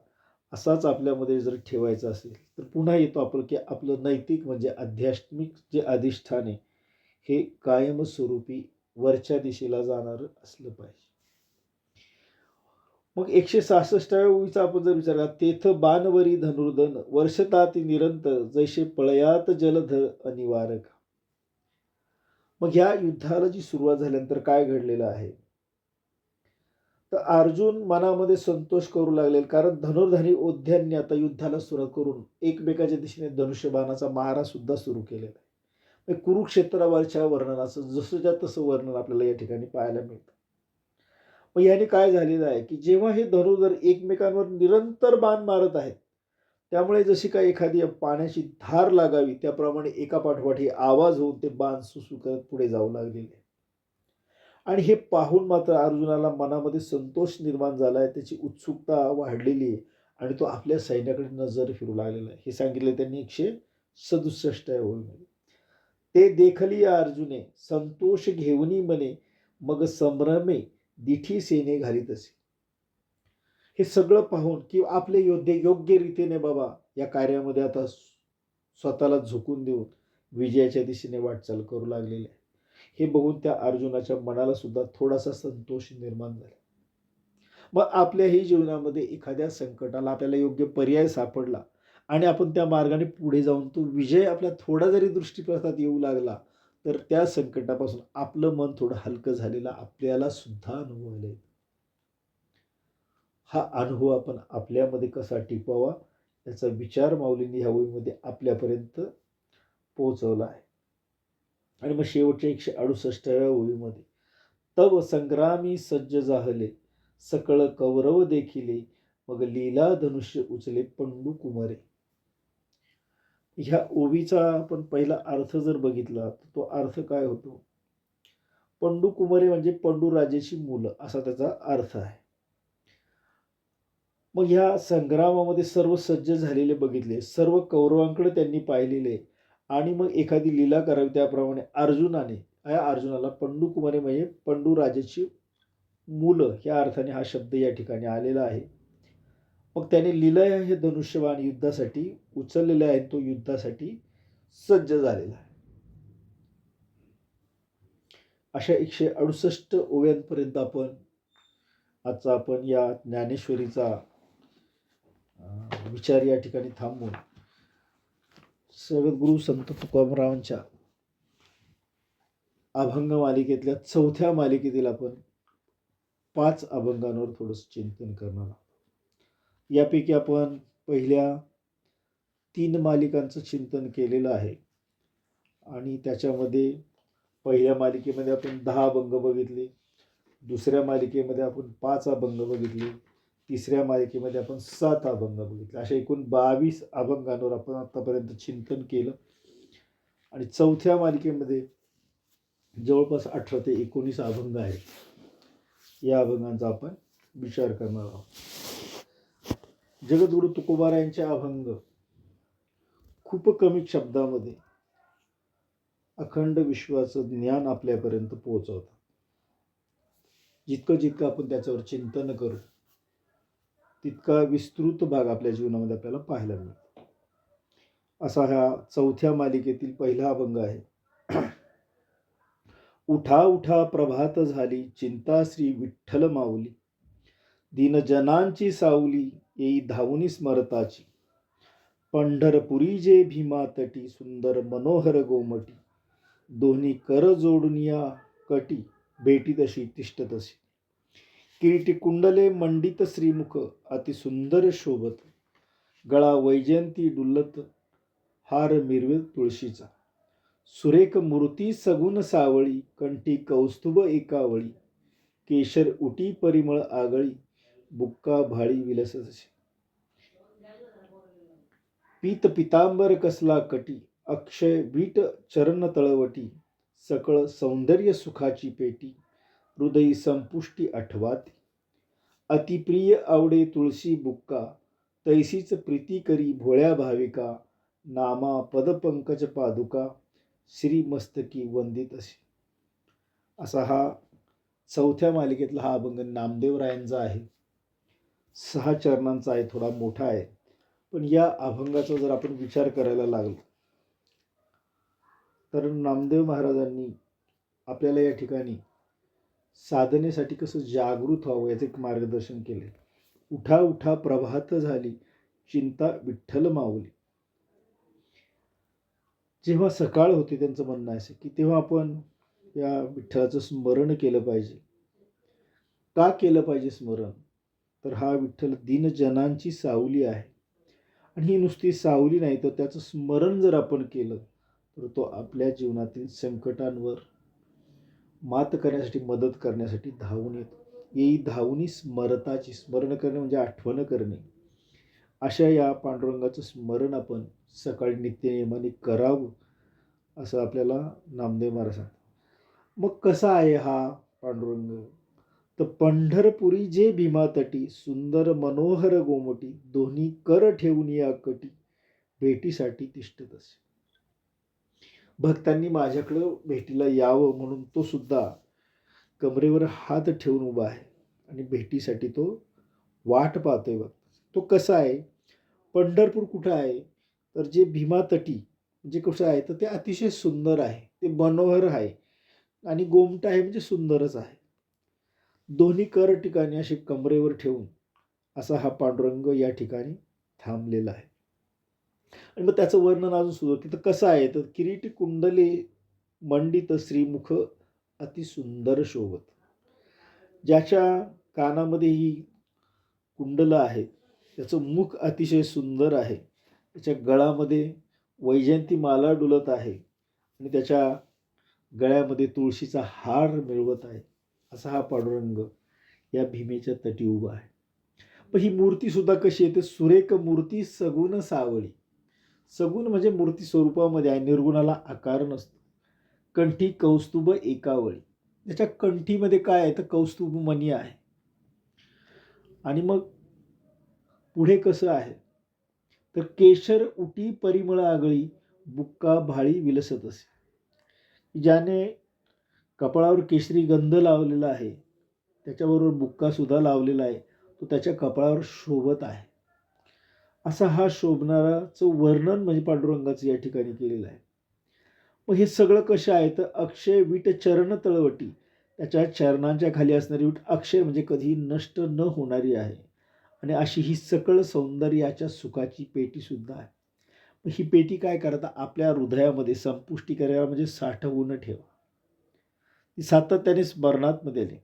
असाच आपल्यामध्ये जर ठेवायचा असेल तर पुन्हा येतो आपण की आपलं नैतिक म्हणजे आध्यात्मिक जे अधिष्ठान आहे हे कायमस्वरूपी वरच्या दिशेला जाणारं असलं पाहिजे. मग 166व्या ओळीचा आपण जर विचार केला, तेथ बाणवरी धनुर्धन वर्षताती निरंतर जैसे पळयात जलधर अनिवारक. मग ह्या युद्धाला जी सुरुवात झाल्यानंतर काय घडलेलं आहे, तर अर्जुन मनामध्ये संतोष करू लागले, कारण धनुर्धारी ओध्यांनी आता युद्धाला सुरुवात करून एकमेकाच्या दिशेने धनुष्यबाणाचा मारा सुद्धा सुरू केलेला आहे. कुरुक्षेत्रावरच्या वर्णनाचं जसंच्या तसं वर्णन आपल्याला या ठिकाणी पाहायला मिळतं. मग याने काय झालेलं आहे की जेव्हा हे धनुर्धर एकमेकांवर निरंतर बाण मारत आहेत, त्यामुळे जशी काय एखादी पाण्याची धार लागावी त्याप्रमाणे एका पाठोपाठ हे आवाज होऊन ते बाण सुसू करत पुढे जाऊ लागलेले. आणि हे पाहून मात्र अर्जुनाला मनामध्ये संतोष निर्माण झाला आहे, त्याची उत्सुकता वाढलेली आहे आणि तो आपल्या सैन्याकडे नजर फिरू लागलेला आहे. हे सांगितले त्यांनी 167 ओळीमध्ये. ते देखली अर्जुने संतोष घेऊनी मने मग संभ्रमे दिठी सेने घालीत असे. हे सगळं पाहून की आपले योद्धे योग्य रीतीने बाबा या कार्यामध्ये आता स्वतःला झुकून देऊन विजयाच्या दिशेने वाटचाल करू लागलेले आहे, हे बघून त्या अर्जुनाच्या मनाला सुद्धा थोडासा संतोष निर्माण झाला. मग आपल्याही जीवनामध्ये एखाद्या संकटाला आपल्याला योग्य पर्याय सापडला आणि आपण त्या मार्गाने पुढे जाऊन तो विजय आपल्या थोडा जरी दृष्टीपथात येऊ लागला तर त्या संकटापासून आपलं मन थोडं हलकं झालेलं आपल्याला सुद्धा अनुभवायला येतं. हा अनुभव आपण आपल्यामध्ये कसा टिकवावा याचा विचार माऊलींनी ह्या ओळीमध्ये आपल्यापर्यंत पोहोचवला आहे. आणि मग शेवटच्या 168व्या ओळीमध्ये तव संग्रामी सज्ज जाहले सकळ कौरव देखिले मग लीला धनुष्य उचले पंडू कुमारे. ह्या ओवीचा आपण पहिला अर्थ जर बघितला तर तो अर्थ काय होतो, पंडू कुमारे म्हणजे पंडू राजाची मुलं असा त्याचा अर्थ आहे. मग ह्या संग्रामामध्ये सर्व सज्ज झालेले बघितले, सर्व कौरवांकडे त्यांनी पाहिलेले आणि मग एखादी लीला करावी त्याप्रमाणे अर्जुनाला पंडू कुमारे म्हणजे पंडू राजाची मुलं या अर्थाने हा शब्द या ठिकाणी आलेला आहे. मग त्याने लीला हे धनुष्यबाण युद्धासाठी उचललेले आहे, तो युद्धासाठी सज्ज झालेला आहे. अशा 168 ओव्यांपर्यंत आपण या ज्ञानेश्वरीचा विचार या ठिकाणी थांबवून सद्गुरू संत तुकारामांच्या अभंग मालिकेतल्या 4थ्या मालिकेतील आपण 5 अभंगांवर थोडंसं चिंतन करणार आहोत. यापैकी आपण पहिल्या 3 मालिकांचं चिंतन केलेलं आहे आणि त्याच्यामध्ये पहिल्या मालिकेमध्ये आपण 10 अभंग बघितले, दुसऱ्या मालिकेमध्ये आपण 5 अभंग बघितले, तिसऱ्या मालिकेमध्ये आपण 7 अभंग बघितले. अशा एकूण 22 अभंगांवर आपण आतापर्यंत चिंतन केलं आणि 4थ्या मालिकेमध्ये जवळपास 18 ते 19 अभंग आहेत. या अभंगांचा आपण विचार करणार आहोत. जगद्गुरु तुकोबारायांचे अभंग खूप कमी शब्दामध्ये अखंड विश्वाचं ज्ञान आपल्यापर्यंत पोहोचवतात. जितकं आपण त्याच्यावर चिंतन करू तितका विस्तृत भाग आपल्या जीवनामध्ये आपल्याला पाहायला मिळतो. असा हा 4थ्या मालिकेतील पहिला अभंग आहे. उठा उठा प्रभात झाली चिंता श्री विठ्ठल माऊली, दीनजनांची सावली येई धावुनी स्मरताची, पंढरपुरी जे भीमा तटी सुंदर मनोहर गोमटी, दोन्ही कर जोडून या कटी भेटी तशी तिष्ठ तशी, किरीटी कुंडले मंडित श्रीमुख अतिसुंदर शोभत, गळा वैजयंती डुल्लत, हार मिरवे तुळशीचा, सुरेख मूर्ती सगुण सावळी, कंठी कौस्तुभ एकावळी, केशर उटी परिमळ आगळी, बुक्का भाळी विलसतशी, पीत पितांबर कसला कटी, अक्षय वीट चरण तळवटी, सकळ सौंदर्य सुखाची पेटी, हृदयी संपुष्टी आठवाती, अतिप्रिय आवडे तुळशी बुक्का, तैसीच प्रीती करी भोळ्या भाविका, नामा पदपंकज पादुका, श्रीमस्तकी वंदित अशी. असा हा चौथ्या मालिकेतला हा अभंग नामदेवरायांचा आहे. 6 चरणांचा आहे, थोडा मोठा आहे. पण या अभंगाचा जर आपण विचार करायला लागलो तर नामदेव महाराजांनी आपल्याला या ठिकाणी साधनेसाठी कसं जागृत व्हावं याचे एक मार्गदर्शन केले. उठा उठा प्रभात झाली, चिंता विठ्ठल माऊली. जेव्हा सकाळ होते त्यांचं म्हणणं असे की तेव्हा आपण या विठ्ठलाचं स्मरण केलं पाहिजे. का केलं पाहिजे स्मरण? तर हा विठ्ठल दीनजनांची सावली आहे आणि ही नुसती सावली नाही तर त्याचं स्मरण जर आपण केलं तर तो आपल्या जीवनातील संकटांवर मात करण्यासाठी मदत करण्यासाठी धावून येतो. येई धावूनी स्मरताची, स्मरण करणे म्हणजे आठवण करणे. अशा या पांडुरंगाचं स्मरण आपण सकाळी नित्यनेमाने करावं असं आपल्याला नामदेव महाराज सांगतात. मग कसा आहे हा पांडुरंग? तर पंढरपुरी जे भीमातटी, सुंदर मनोहर गोमटी, दोन्ही कर ठेवून या कटी, भेटीसाठी तिष्ठत असे. भक्तांनी माझ्याकडं भेटीला यावं म्हणून तो सुद्धा कमरेवर हात ठेवून उभा आहे आणि भेटीसाठी तो वाट पाहतोय. बघ तो कसा आहे? पंढरपूर कुठं आहे? तर जे भीमातटी म्हणजे कसं आहे तर ते अतिशय सुंदर आहे, ते मनोहर आहे आणि गोमट आहे म्हणजे सुंदरच आहे. दोन्ही कर ठिकाणी असे कमरेवर ठेवून असा हा पांडुरंग या ठिकाणी थांबलेला आहे. आणि मग त्याचं वर्णन अजून सुरू की तर कसं आहे तर किरीटी कुंडले मंडित श्रीमुख अतिसुंदर शोभत. ज्याच्या कानामध्ये ही कुंडलं आहे त्याचं मुख अतिशय सुंदर आहे, त्याच्या गळामध्ये वैजयंती माला डुलत आहे आणि त्याच्या गळ्यामध्ये तुळशीचा हार मिळवत आहे. असा हा पांडुरंग या भीमेच्या तटी उभा आहे. पण ही मूर्ती सुद्धा कशी आहे? तर सुरेख मूर्ती सगुण सावळी. सगुण म्हणजे मूर्ती स्वरूपामध्ये आहे, निर्गुणाला आकार नसतो. कंठी कौस्तुभ एकावळी. त्याच्या कंठीमध्ये काय आहे तर कौस्तुभ मणी आहे. आणि मग पुढे कसं आहे तर केशर उटी परिमळ आगळी, बुक्का भाळी विलसत असे. ज्याने कपाळावर केशरी गंध लावलेला आहे त्याच्याबरोबर बुक्का सुद्धा लावलेला आहे, तो त्याच्या कपाळावर शोभत आहे. असा हा शोभणाराचं वर्णन म्हणजे पांडुरंगाचं या ठिकाणी केलेलं आहे. मग हे सगळं कसं आहे तर अक्षय वीट चरण तळवटी, त्याच्या चरणांच्या खाली असणारी वीट अक्षय म्हणजे कधी नष्ट न होणारी आहे आणि अशी ही सकळ सौंदर्याच्या सुखाची पेटी सुद्धा आहे. मग ही पेटी काय करता आपल्या हृदयामध्ये संपुष्टी करायला म्हणजे साठवून ठेवा, ती सातत्याने स्मरणात मध्ये आली.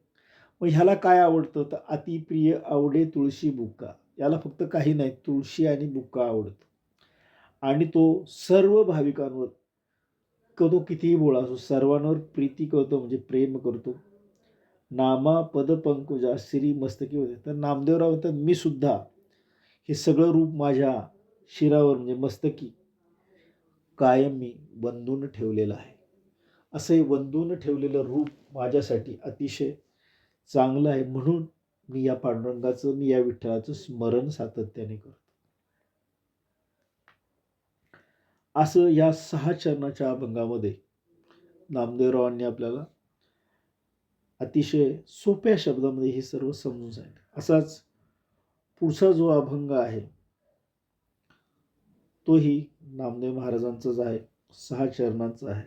मग ह्याला काय आवडतं तर अतिप्रिय आवडे तुळशी बुक्का. याला फक्त काही नाही, तुळशी आणि बुक्का आवडतं आणि तो सर्व भाविकांवर तो कितीही बोळा असो सर्वांवर प्रीती करतो म्हणजे प्रेम करतो. नामा पद पंकजा श्री मस्तकी होते. तर नामदेवराव म्हणतात मी सुद्धा हे सगळं रूप माझ्या शिरावर म्हणजे मस्तकी कायम मी वंदून ठेवलेलं आहे. असं हे वंदून ठेवलेलं रूप माझ्यासाठी अतिशय चांगलं आहे, म्हणून मी या पांडुरंगाचं, मी या विठ्ठलाचं स्मरण सातत्याने करतो. असं या 6 चरणाच्या अभंगामध्ये नामदेवरावांनी आपल्याला अतिशय सोप्या शब्दामध्ये हे सर्व समजून सांगितलं. असाच पुढचा जो अभंग आहे तोही नामदेव महाराजांचाच आहे, 6 चरणांचा आहे.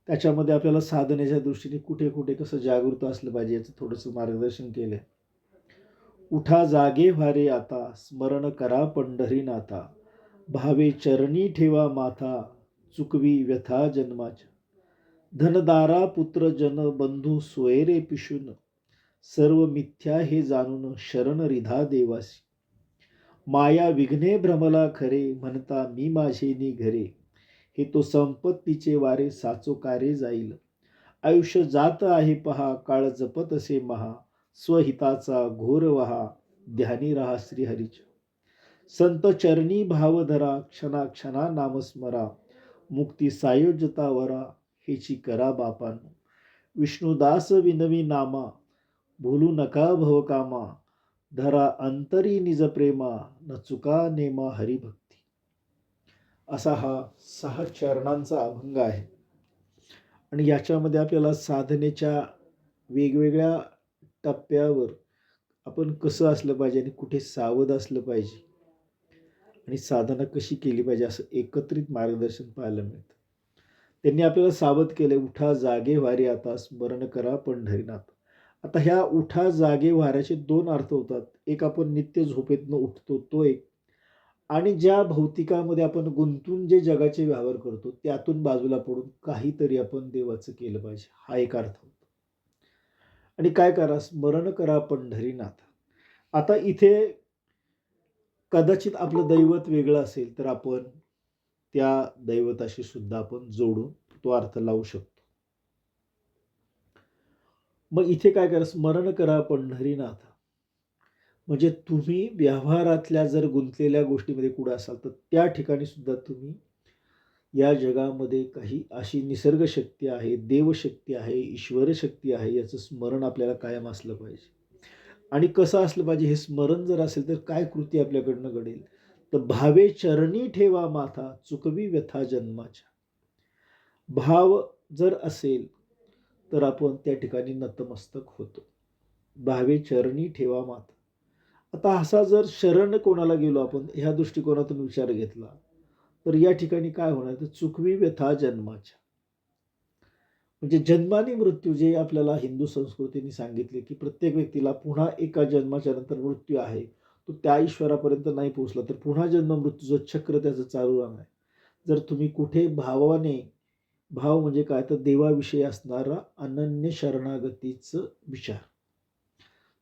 त्याच्यामध्ये आपल्याला साधनेच्या दृष्टीने कुठे कुठे कसं जागृत असलं पाहिजे याचं थोडंसं मार्गदर्शन केलं. उठा जागे व्हारे आता, स्मरण करा पंढरीनाथा, भावे चरणी ठेवा माथा, चुकवी व्यथा जन्माच्या, धनदारा पुत्र जन बंधू सोयरे पिशून, सर्व मिथ्या हे जाणून शरण रिधा देवासी. माया विघ्ने भ्रमला खरे, म्हणता मी माझे घरे. हे तो संपत्तीचे वारे, साचो कारे जाईल. आयुष्य जात आहे पहा, काळ जपत असे महा. स्वहिताचा घोर वहा, ध्यानी राहा श्रीहरीच्या. संत चरणी भाव धरा, क्षणा क्षणा नामस्मरा. मुक्ती सायोज्यता वरा, हेची करा बापांनो. विष्णुदास विनवी नामा, भूलू नका भवकामा. धरा अंतरी निज प्रेमा, न चुका नेमा हरिभक्ती. असा हा 6 चरणांचा अभंग आहे. आणि याच्यामध्ये आपल्याला साधनेच्या वेगवेगळ्या टप्प्यावर आपण कसं असलं पाहिजे आणि कुठे सावध असलं पाहिजे आणि साधना कशी केली पाहिजे असं एकत्रित मार्गदर्शन पाहायला मिळतं. त्यांनी आपल्याला सावध केले, उठा जागे व्हारे आता, स्मरण करा पंढरीनाथ. आता ह्या उठा जागे व्हाऱ्याचे 2 अर्थ होतात. एक आपण नित्य झोपेतनं उठतो तो एक, आणि ज्या भौतिकामध्ये आपण गुंतून जे जगाचे व्यवहार करतो त्यातून बाजूला पडून काहीतरी आपण देवाचं केलं पाहिजे, हा एक अर्थ होतो. आणि काय करा, स्मरण करा पंढरीनाथ. आता इथे कदाचित आपलं दैवत वेगळं असेल तर आपण त्या दैवताशी सुद्धा आपण जोडून तो अर्थ लावू शकतो. मग इथे काय करा, स्मरण करा पंढरीनाथ. म्हणजे तुम्ही व्यवहारातल्या जर गुंतलेल्या गोष्टीमध्ये कुठं असाल तर त्या ठिकाणी सुद्धा तुम्ही या जगामध्ये काही अशी निसर्ग शक्ती आहे, देवशक्ती आहे, ईश्वर शक्ती आहे, याचं स्मरण आपल्याला कायम असलं पाहिजे. आणि कसं असलं पाहिजे हे स्मरण जर असेल तर काय कृती आपल्याकडनं घडेल, तर भावे चरणी ठेवा माथा, चुकवी व्यथा जन्माच्या. भाव जर असेल तर आपण त्या ठिकाणी नतमस्तक होतो. भावे चरणी ठेवा माथा. आता असा जर शरण कोणाला गेलो आपण ह्या दृष्टिकोनातून विचार घेतला तर या ठिकाणी काय होणार, तर चुकवी व्यथा जन्माच्या. म्हणजे जन्माने मृत्यू जे आपल्याला हिंदू संस्कृतीने सांगितले की प्रत्येक व्यक्तीला पुन्हा एका जन्माच्या नंतर मृत्यू आहे, तो त्या ईश्वरापर्यंत नाही पोहोचला तर पुन्हा जन्म मृत्यूचं चक्र त्याचं चालू राहणार. जर तुम्ही कुठे भावाने, भाव म्हणजे काय तर देवाविषयी असणारा अनन्य शरणागतीचं विचार,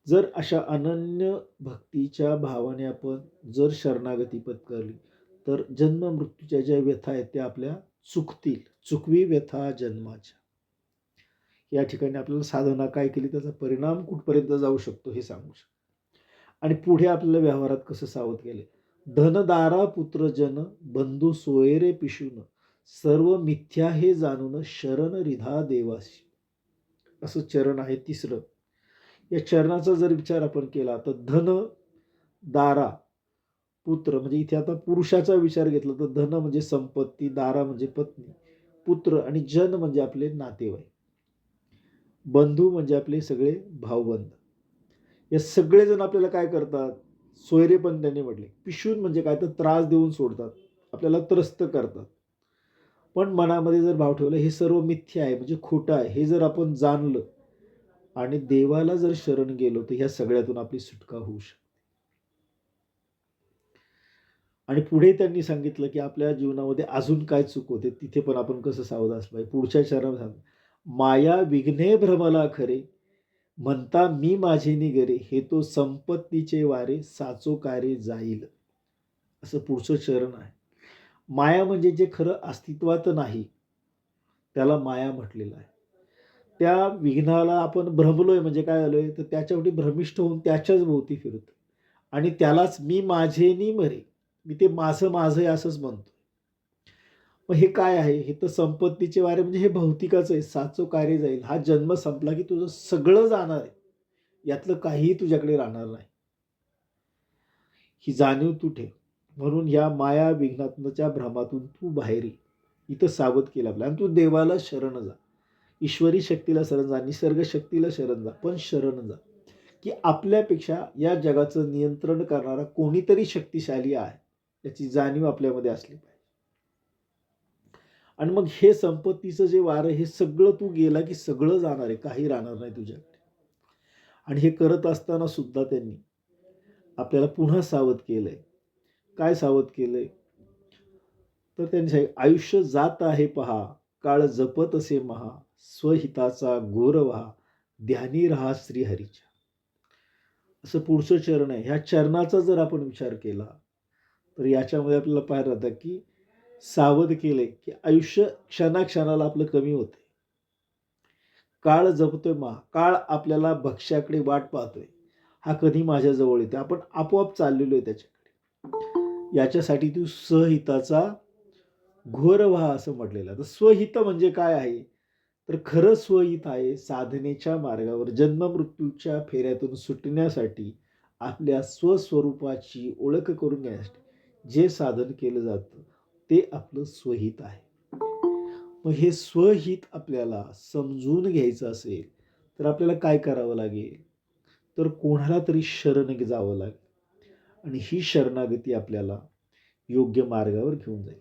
जर अशा अनन्य भक्तीच्या भावाने आपण जर शरणागती पत्करली तर जन्म मृत्यूच्या ज्या व्यथा आहेत त्या आपल्या चुकतील. चुकवी व्यथा जन्माच्या. या ठिकाणी आपल्याला साधना काय केली त्याचा परिणाम कुठपर्यंत जाऊ शकतो हे सांगू शकतो. आणि पुढे आपल्याला व्यवहारात कसं सावध केले, धनदारा पुत्रजन बंधू सोयरे पिशून, सर्व मिथ्या हे जाणून शरण रिधा देवासी. असं चरण आहे तिसरं. या चरणाचा जर विचार आपण केला तर धन, दारा, पुत्र, म्हणजे इथे आता पुरुषाचा विचार घेतला तर धन म्हणजे संपत्ती, दारा म्हणजे पत्नी, पुत्र आणि जन म्हणजे आपले नातेवाईक, बंधू म्हणजे आपले सगळे भाऊबंद. या सगळेजण आपल्याला काय करतात, सोयरे पण त्यांनी म्हटले, पिशून म्हणजे काय तर त्रास देऊन सोडतात, आपल्याला त्रस्त करतात. पण मनामध्ये जर भाव ठेवला हे सर्व मिथ्या आहे म्हणजे खोटं आहे हे जर आपण जाणलं आणि देवाला जर शरण गेलो तर ह्या सगळ्यातून आपली सुटका होऊ शकते. आणि पुढे त्यांनी सांगितलं की आपल्या जीवनामध्ये अजून काय चूक होते तिथे पण आपण कसं सावध असलं पाहिजे. पुढच्या चरणात सांग, माया विघ्ने भ्रमला खरे, म्हणता मी माझे घरे. हे तो संपत्तीचे वारे, साचो कारे जाईल. असं पुढचं चरण आहे. माया म्हणजे जे खरं अस्तित्वात नाही त्याला माया म्हटलेलं आहे. त्या विघ्नाला आपण भ्रमलोय म्हणजे काय झालोय तर त्याच्यावरती भ्रमिष्ठ होऊन त्याच्याच भोवती फिरतो आणि त्यालाच मी माझेनी मरे, मी ते माझं माझं आहे असंच म्हणतो. मग हे काय आहे, हे तर संपत्तीचे वारे म्हणजे हे भौतिकाचं आहे. साचो कार्य जाईल. हा जन्म संपला की तुझं सगळं जाणार आहे, यातलं काहीही तुझ्याकडे राहणार नाही, ही जाणीव तू ठेव. म्हणून या माया विघ्नात्मच्या भ्रमातून तू बाहेर ये, इथं सावध केलं आपल्याला. आणि तू देवाला शरण जा, ईश्वरी शक्तीला शरण जा, निसर्ग शक्तीला शरण जा, पण शरण जा की आपल्यापेक्षा या जगाचं नियंत्रण करणारा कोणीतरी शक्तिशाली आहे याची जाणीव आपल्यामध्ये असली पाहिजे. आणि मग हे संपत्तीचं जे वारं हे सगळं तू गेला की सगळं जाणार आहे, काही राहणार नाही तुझ्याकडे. आणि हे करत असताना सुद्धा त्यांनी आपल्याला पुन्हा सावध केलंय. काय सावध केलंय, तर त्यांनी सांगितलं, आयुष्य जात आहे पहा, काळ जपत असे महा, स्वहिताचा घोर व्हा, ध्यानी राहा श्रीहरीच्या. असं पुढचं चरण आहे. ह्या चरणाचा जर आपण विचार केला तर याच्यामध्ये आपल्याला पाहायला जातं की सावध केले की आयुष्य क्षणाक्षणाला आपलं कमी होते. काळ जपतोय काळ आपल्याला भक्ष्याकडे वाट पाहतोय. हा कधी माझ्याजवळ येते. आपण आपोआप चाललेलो आहे त्याच्याकडे. याच्यासाठी तू स्वहिताचा घोर व्हा असं म्हटलेलं आहे. तर स्वहित म्हणजे काय आहे? तर खरं स्वहित आहे साधनेच्या मार्गावर जन्म-मृत्यूच्या फेऱ्यातून सुटण्यासाठी आपल्या स्वस्वरूपाची ओळख करून घेण्यासाठी जे साधन केलं जातं ते आपलं स्वहित आहे. मग हे स्वहित आपल्याला समजून घ्यायचं असेल तर आपल्याला काय करावं लागेल? तर कोणाला तरी शरण जावं लागेल आणि ही शरणागती आपल्याला योग्य मार्गावर घेऊन जाईल.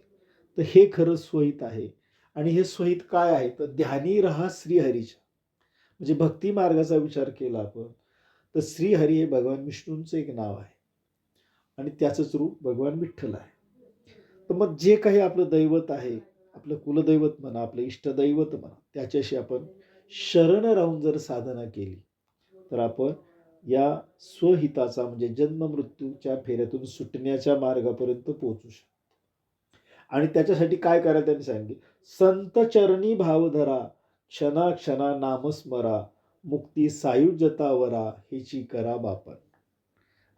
तर हे खरं स्वहित आहे. आणि हे स्वहित काय आहे? तर ध्यानी रहा श्रीहरीच्या. म्हणजे भक्ती मार्गाचा विचार केला आपण तर श्रीहरी हे भगवान विष्णूंचं एक नाव आहे आणि त्याचंच रूप भगवान विठ्ठल आहे. तर मग जे काही आपलं दैवत आहे, आपलं कुलदैवत म्हणा, आपलं इष्टदैवत म्हणा, त्याच्याशी आपण शरण राहून जर साधना केली तर आपण या स्वहिताचा म्हणजे जन्म मृत्यूच्या फेऱ्यातून सुटण्याच्या मार्गापर्यंत पोहोचू शकतो. आणि त्याच्यासाठी काय करायला त्यांनी सांगितले, संत चरणी भावधरा क्षणा क्षणा नामस्मरा मुक्ती सायुज्यतावरा हिची करा बापन.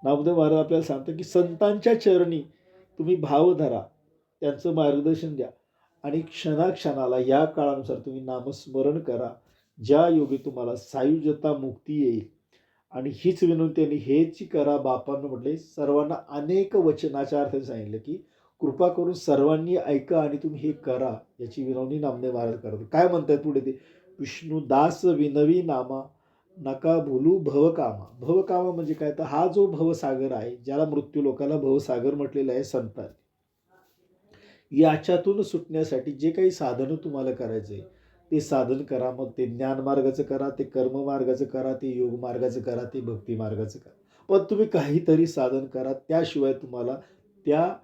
नामदेव महाराज आपल्याला सांगतात की संतांच्या चरणी तुम्ही भाव धरा, त्यांचं मार्गदर्शन द्या आणि क्षणाक्षणाला या काळानुसार तुम्ही नामस्मरण करा, ज्या योगी तुम्हाला सायुज्यता मुक्ती येईल. आणि हीच विनंती त्यांनी हेच करा बापांना म्हटले. सर्वांना अनेक वचनाच्या अर्थाने सांगितलं की कृपा करून सर्वांनी ऐका आणि तुम्ही हे करा, याची विनवणी नामदेव महाराज करतात. काय म्हणतात पुढे ते, विष्णुदास विनवी नामा नका भूलू भवकामा. भवकामा म्हणजे काय, तर हा जो भवसागर आहे, ज्याला मृत्यू लोकाला भवसागर म्हटलेलं आहे संतांनी, याच्यातून सुटण्यासाठी जे काही साधनं तुम्हाला करायचे ते साधन करा. मग ते ज्ञान मार्गाचं करा, ते कर्म मार्गाचं करा, ते योग मार्गाचं करा, ते भक्ती मार्गाचं करा. पण तुम्ही काहीतरी साधन करा, त्याशिवाय तुम्हाला त्या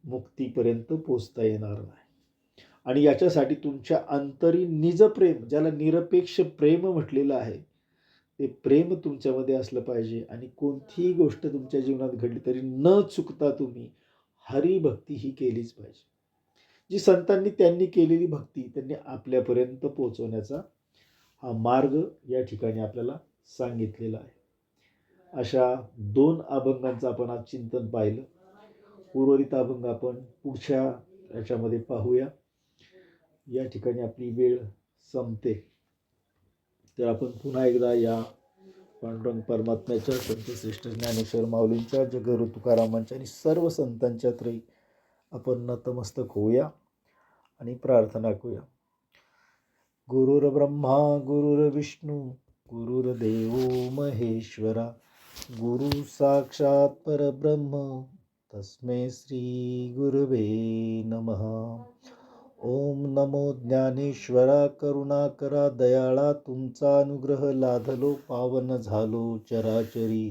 मुक्तीपर्यंत पोचता येणार नाही. आणि याच्यासाठी तुमच्या अंतरी निजप्रेम, ज्याला निरपेक्ष प्रेम म्हटलेलं आहे, ते प्रेम तुमच्यामध्ये असलं पाहिजे. आणि कोणतीही गोष्ट तुमच्या जीवनात घडली तरी न चुकता तुम्ही हरिभक्ती ही केलीच पाहिजे. जी संतांनी त्यांनी केलेली भक्ती त्यांनी आपल्यापर्यंत पोहोचवण्याचा हा मार्ग या ठिकाणी आपल्याला सांगितलेला आहे. अशा 2 अभंगांचं आपण आज चिंतन पाहिलं. उर्वरित अभंग आपण पुढच्या याच्यामध्ये पाहूया. या ठिकाणी आपली वेळ संपते. तर आपण पुन्हा एकदा या पांडुरंग परमात्म्याच्या संतश्रेष्ठ ज्ञानेश्वर माऊलींच्या, जगद्गुरू तुकारामांच्या आणि सर्व संतांच्या त्रयी आपण नतमस्तक होऊया आणि प्रार्थना करूया. गुरुर्ब्रह्मा गुरुर्विष्णू गुरुर्देव महेश्वरा गुरु साक्षात परब्रह्म तस्मै श्री गुरवे नमः. ओम नमो ज्ञानेश्वरा करुणाकरा दयाळा तुमचा अनुग्रह लाधलो पावन झालो चराचरी.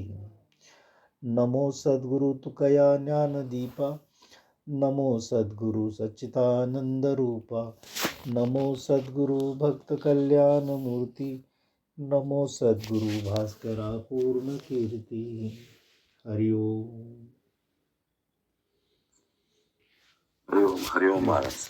नमो सद्गुरु तुकया ज्ञानदीपा नमो सद्गुरु सच्चिदानंद रूपा नमो सद्गुरु भक्त कल्याण मूर्ती नमो सद्गुरु भास्करा पूर्ण कीर्ती. हरिओम. हरिओम हरिओम महाराज.